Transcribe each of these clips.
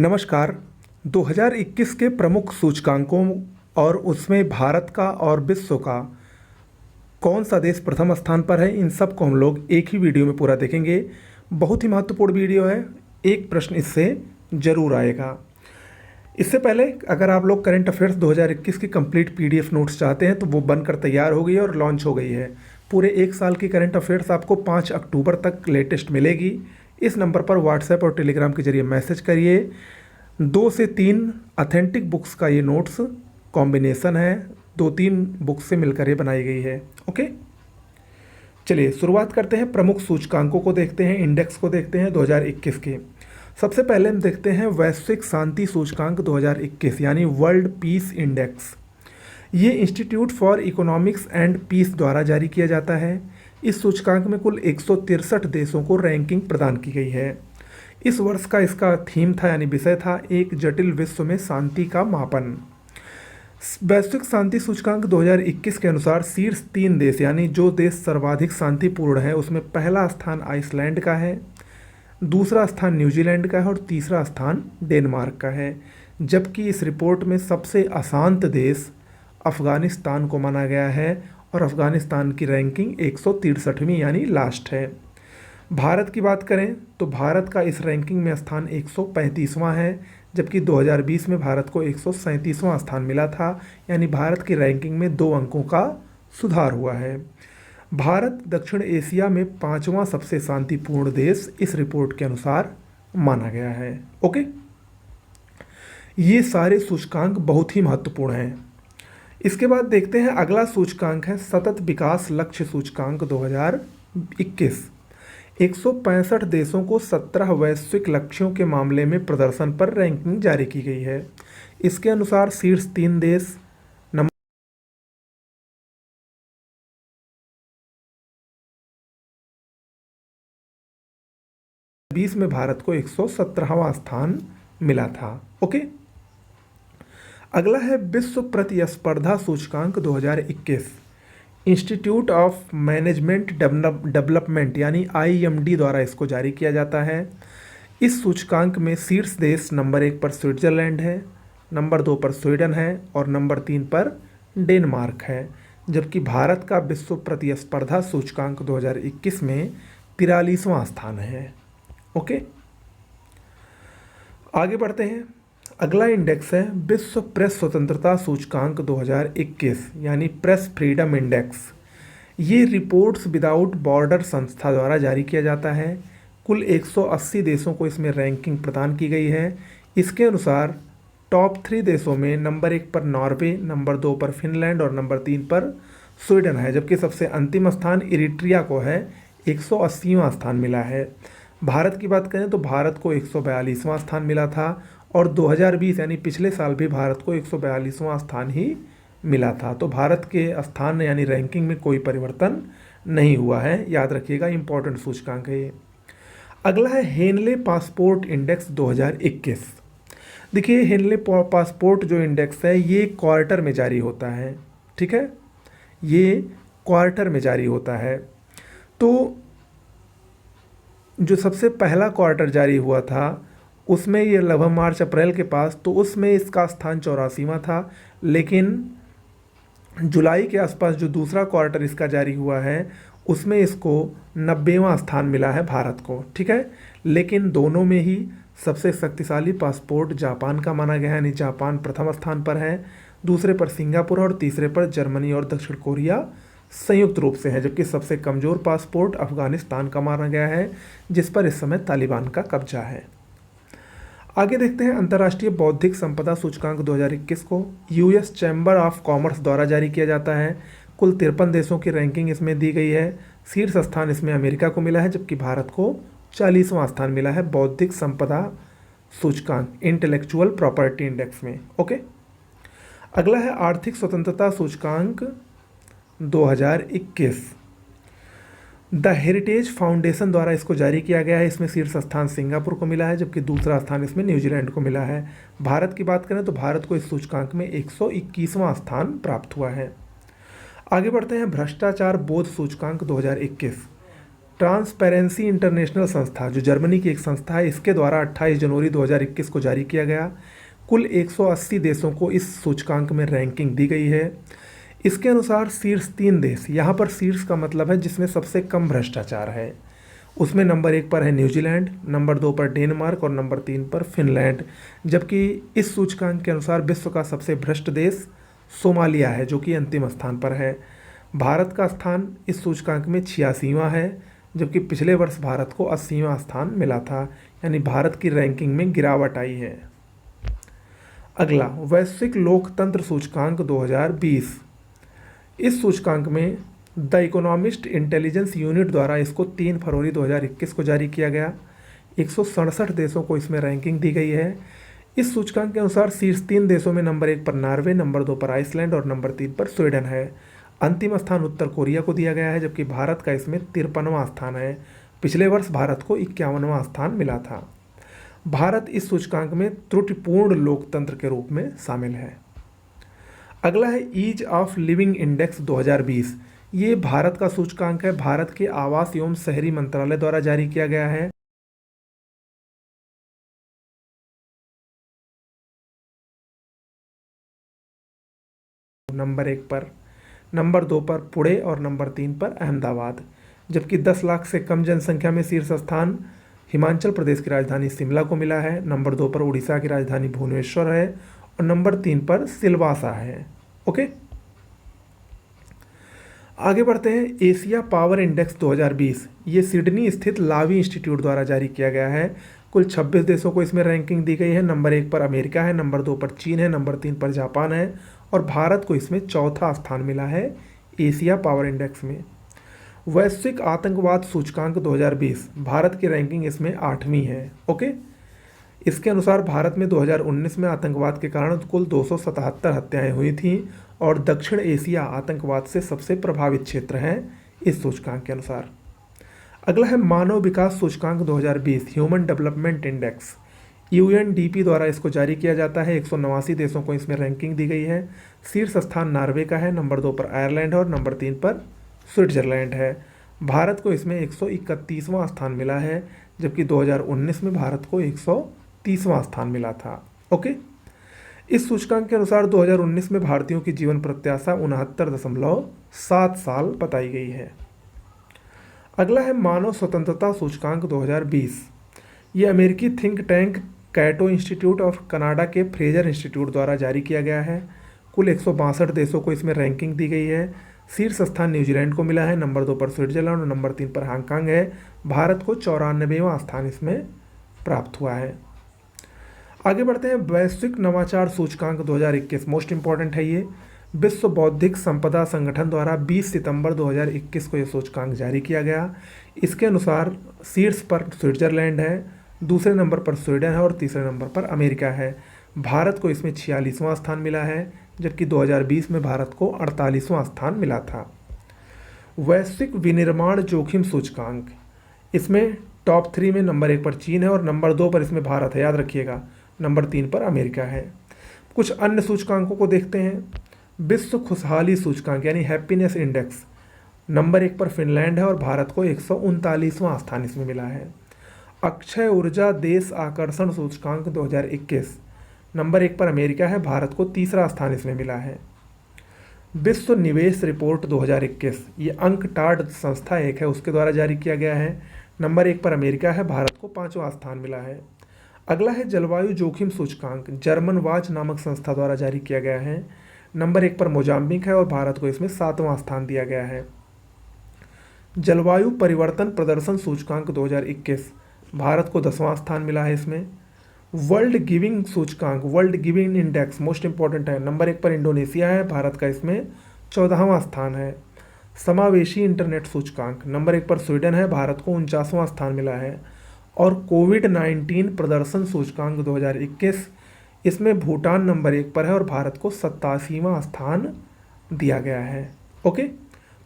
नमस्कार। 2021 के प्रमुख सूचकांकों और उसमें भारत का और विश्व का कौन सा देश प्रथम स्थान पर है, इन सब को हम लोग एक ही वीडियो में पूरा देखेंगे। बहुत ही महत्वपूर्ण वीडियो है, एक प्रश्न इससे ज़रूर आएगा। इससे पहले अगर आप लोग करंट अफेयर्स 2021 की कंप्लीट पीडीएफ नोट्स चाहते हैं तो वो बनकर तैयार हो गई है और लॉन्च हो गई है। पूरे एक साल की करंट अफेयर्स आपको 5 अक्टूबर तक लेटेस्ट मिलेगी। इस नंबर पर व्हाट्सएप और टेलीग्राम के जरिए मैसेज करिए। 2 से 3 ऑथेंटिक बुक्स का ये नोट्स कॉम्बिनेशन है, 2-3 बुक्स से मिलकर ये बनाई गई है। ओके, चलिए शुरुआत करते हैं। प्रमुख सूचकांकों को देखते हैं, इंडेक्स को देखते हैं 2021 के। सबसे पहले हम देखते हैं वैश्विक शांति सूचकांक 2021 यानी वर्ल्ड पीस इंडेक्स। ये institute for economics and peace द्वारा जारी किया जाता है। इस सूचकांक में कुल 163 देशों को रैंकिंग प्रदान की गई है। इस वर्ष का इसका थीम था यानी विषय था एक जटिल विश्व में शांति का मापन। वैश्विक शांति सूचकांक 2021 के अनुसार शीर्ष 3 देश यानी जो देश सर्वाधिक शांतिपूर्ण है उसमें पहला स्थान आइसलैंड का है, दूसरा स्थान न्यूजीलैंड का है और तीसरा स्थान डेनमार्क का है। जबकि इस रिपोर्ट में सबसे अशांत देश अफ़गानिस्तान को माना गया है और अफ़गानिस्तान की रैंकिंग 163वीं यानी लास्ट है। भारत की बात करें तो भारत का इस रैंकिंग में स्थान 135वां है, जबकि 2020 में भारत को 137वां स्थान मिला था, यानी भारत की रैंकिंग में 2 अंकों का सुधार हुआ है। भारत दक्षिण एशिया में 5वां सबसे शांतिपूर्ण देश इस रिपोर्ट के अनुसार माना गया है। ओके, ये सारे सूचकांक बहुत ही महत्वपूर्ण हैं। इसके बाद देखते हैं अगला सूचकांक है सतत विकास लक्ष्य सूचकांक 2021। 165 देशों को 17 वैश्विक लक्ष्यों के मामले में प्रदर्शन पर रैंकिंग जारी की गई है। इसके अनुसार शीर्ष 3 देश नंबर 20 में भारत को 117वां स्थान मिला था। ओके, अगला है विश्व प्रतिस्पर्धा सूचकांक 2021। इंस्टीट्यूट ऑफ मैनेजमेंट डेवलपमेंट यानी IMD द्वारा इसको जारी किया जाता है। इस सूचकांक में शीर्ष देश नंबर 1 पर स्विट्जरलैंड है, नंबर 2 पर स्वीडन है और नंबर 3 पर डेनमार्क है। जबकि भारत का विश्व प्रतिस्पर्धा सूचकांक 2021 में 43वां स्थान है। ओके, आगे बढ़ते हैं। अगला इंडेक्स है विश्व प्रेस स्वतंत्रता सूचकांक 2021 यानी प्रेस फ्रीडम इंडेक्स। ये रिपोर्ट्स विदाउट बॉर्डर संस्था द्वारा जारी किया जाता है। कुल 180 देशों को इसमें रैंकिंग प्रदान की गई है। इसके अनुसार टॉप 3 देशों में नंबर 1 पर नॉर्वे, नंबर 2 पर फिनलैंड और नंबर 3 पर स्वीडन है। जबकि सबसे अंतिम स्थान इरिट्रिया को है, 180वां स्थान मिला है। भारत की बात करें तो भारत को 142वां स्थान मिला था और 2020 यानी पिछले साल भी भारत को 142वां स्थान ही मिला था। तो भारत के स्थान यानी रैंकिंग में कोई परिवर्तन नहीं हुआ है, याद रखिएगा, इंपॉर्टेंट सूचकांक है ये। अगला है हेनले पासपोर्ट इंडेक्स 2021। देखिए, हेनले पासपोर्ट जो इंडेक्स है ये क्वार्टर में जारी होता है, ठीक है, ये क्वार्टर में जारी होता है। तो जो सबसे पहला क्वार्टर जारी हुआ था उसमें ये लगभग मार्च अप्रैल के पास, तो उसमें इसका स्थान 84वां था। लेकिन जुलाई के आसपास जो दूसरा क्वार्टर इसका जारी हुआ है उसमें इसको 90वां स्थान मिला है भारत को, ठीक है। लेकिन दोनों में ही सबसे शक्तिशाली पासपोर्ट जापान का माना गया है, यानी जापान प्रथम स्थान पर है, दूसरे पर सिंगापुर और तीसरे पर जर्मनी और दक्षिण कोरिया संयुक्त रूप से है। जबकि सबसे कमज़ोर पासपोर्ट अफगानिस्तान का माना गया है, जिस पर इस समय तालिबान का कब्जा है। आगे देखते हैं अंतर्राष्ट्रीय बौद्धिक संपदा सूचकांक 2021 को। US चैम्बर ऑफ कॉमर्स द्वारा जारी किया जाता है। कुल 53 देशों की रैंकिंग इसमें दी गई है। शीर्ष स्थान इसमें अमेरिका को मिला है, जबकि भारत को 40वां स्थान मिला है बौद्धिक संपदा सूचकांक इंटेलेक्चुअल प्रॉपर्टी इंडेक्स में। ओके, अगला है आर्थिक स्वतंत्रता सूचकांक 2021। द हेरिटेज फाउंडेशन द्वारा इसको जारी किया गया है। इसमें शीर्ष स्थान सिंगापुर को मिला है, जबकि दूसरा स्थान इसमें न्यूजीलैंड को मिला है। भारत की बात करें तो भारत को इस सूचकांक में 121वां स्थान प्राप्त हुआ है। आगे बढ़ते हैं भ्रष्टाचार बोध सूचकांक 2021। ट्रांसपेरेंसी इंटरनेशनल संस्था, जो जर्मनी की एक संस्था है, इसके द्वारा 28 जनवरी 2021 को जारी किया गया। कुल 180 देशों को इस सूचकांक में रैंकिंग दी गई है। इसके अनुसार शीर्ष 3 देश, यहाँ पर शीर्ष का मतलब है जिसमें सबसे कम भ्रष्टाचार है, उसमें नंबर 1 पर है न्यूजीलैंड, नंबर 2 पर डेनमार्क और नंबर 3 पर फिनलैंड। जबकि इस सूचकांक के अनुसार विश्व का सबसे भ्रष्ट देश सोमालिया है, जो कि अंतिम स्थान पर है। भारत का स्थान इस सूचकांक में 86वां है, जबकि पिछले वर्ष भारत को 80वां स्थान मिला था, यानी भारत की रैंकिंग में गिरावट आई है। अगला, वैश्विक लोकतंत्र सूचकांक 2020। इस सूचकांक में द इकोनॉमिस्ट इंटेलिजेंस यूनिट द्वारा इसको 3 फरवरी 2021 को जारी किया गया। 167 देशों को इसमें रैंकिंग दी गई है। इस सूचकांक के अनुसार शीर्ष 3 देशों में नंबर 1 पर नॉर्वे, नंबर 2 पर आइसलैंड और नंबर 3 पर स्वीडन है। अंतिम स्थान उत्तर कोरिया को दिया गया है, जबकि भारत का इसमें 53वां स्थान है। पिछले वर्ष भारत को 51वां स्थान मिला था। भारत इस सूचकांक में त्रुटिपूर्ण लोकतंत्र के रूप में शामिल है। अगला है ईज ऑफ लिविंग इंडेक्स 2020। ये भारत का सूचकांक है, भारत के आवास एवं शहरी मंत्रालय द्वारा जारी किया गया है। नंबर 1 पर, नंबर 2 पर पुणे और नंबर 3 पर अहमदाबाद। जबकि 10 लाख से कम जनसंख्या में शीर्ष स्थान हिमाचल प्रदेश की राजधानी शिमला को मिला है, नंबर 2 पर उड़ीसा की राजधानी भुवनेश्वर है और नंबर 3 पर सिलवासा है। ओके, आगे बढ़ते हैं। एशिया पावर इंडेक्स 2020, ये सिडनी स्थित लावी इंस्टीट्यूट द्वारा जारी किया गया है। कुल 26 देशों को इसमें रैंकिंग दी गई है। नंबर 1 पर अमेरिका है, नंबर 2 पर चीन है, नंबर 3 पर जापान है और भारत को इसमें चौथा स्थान मिला है एशिया पावर इंडेक्स में। वैश्विक आतंकवाद सूचकांक 2020, भारत की रैंकिंग इसमें 8वीं है। ओके, इसके अनुसार भारत में 2019 में आतंकवाद के कारण कुल 277 हत्याएं हुई थीं और दक्षिण एशिया आतंकवाद से सबसे प्रभावित क्षेत्र है इस सूचकांक के अनुसार। अगला है मानव विकास सूचकांक 2020, ह्यूमन डेवलपमेंट इंडेक्स। यूएनडीपी द्वारा इसको जारी किया जाता है। 189 देशों को इसमें रैंकिंग दी गई है। शीर्ष स्थान नॉर्वे का है, नंबर 2 पर आयरलैंड और नंबर 3 पर स्विट्जरलैंड है। भारत को इसमें 131वां स्थान मिला है, जबकि 2019 में भारत को 130वां स्थान मिला था। ओके, इस सूचकांक के अनुसार 2019 में भारतीयों की जीवन प्रत्याशा 69.7 साल बताई गई है। अगला है मानव स्वतंत्रता सूचकांक 2020। ये अमेरिकी think tank Cato Institute of Canada के फ्रेजर इंस्टीट्यूट द्वारा जारी किया गया है। कुल 162 देशों को इसमें रैंकिंग दी गई है। शीर्ष स्थान न्यूजीलैंड को मिला है, नंबर 2 पर स्विट्जरलैंड और नंबर 3 पर हांगकांग है। भारत को 94वां स्थान इसमें प्राप्त हुआ है। आगे बढ़ते हैं। वैश्विक नवाचार सूचकांक 2021, मोस्ट इंपॉर्टेंट है ये। विश्व बौद्धिक संपदा संगठन द्वारा 20 सितंबर 2021 को यह सूचकांक जारी किया गया। इसके अनुसार शीर्ष पर स्विट्जरलैंड है, दूसरे नंबर पर स्वीडन है और तीसरे नंबर पर अमेरिका है। भारत को इसमें 46वां स्थान मिला है, जबकि 2020 में भारत को 48वां स्थान मिला था। वैश्विक विनिर्माण जोखिम सूचकांक, इसमें टॉप 3 में नंबर 1 पर चीन है और नंबर 2 पर इसमें भारत है, याद रखिएगा। नंबर 3 पर अमेरिका है। कुछ अन्य सूचकांकों को देखते हैं। विश्व खुशहाली सूचकांक यानी हैप्पीनेस इंडेक्स, नंबर 1 पर फिनलैंड है और भारत को 139वां स्थान इसमें मिला है। अक्षय ऊर्जा देश आकर्षण सूचकांक 2021, नंबर 1 पर अमेरिका है, भारत को 3रा स्थान इसमें मिला है। विश्व निवेश रिपोर्ट 2021, ये अंकटाड संस्था एक है, उसके द्वारा जारी किया गया है। नंबर 1 पर अमेरिका है, भारत को 5वां स्थान मिला है। अगला है जलवायु जोखिम सूचकांक, जर्मन वाच नामक संस्था द्वारा जारी किया गया है। नंबर 1 पर मोजाम्बिक है और भारत को इसमें 7वां स्थान दिया गया है। जलवायु परिवर्तन प्रदर्शन सूचकांक 2021, भारत को 10वां स्थान मिला है इसमें। वर्ल्ड गिविंग सूचकांक, world giving index, most important है। नंबर 1 पर इंडोनेशिया है, भारत का इसमें 14वां स्थान है। समावेशी इंटरनेट सूचकांक, नंबर 1 पर स्वीडन है, भारत को 49वां स्थान मिला है। और कोविड-19 प्रदर्शन सूचकांक 2021, इसमें भूटान नंबर 1 पर है और भारत को 87वां स्थान दिया गया है। ओके,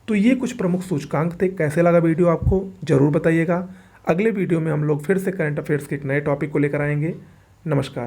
तो ये कुछ प्रमुख सूचकांक थे। कैसे लगा वीडियो आपको ज़रूर बताइएगा। अगले वीडियो में हम लोग फिर से करंट अफेयर्स के एक नए टॉपिक को लेकर आएंगे। नमस्कार।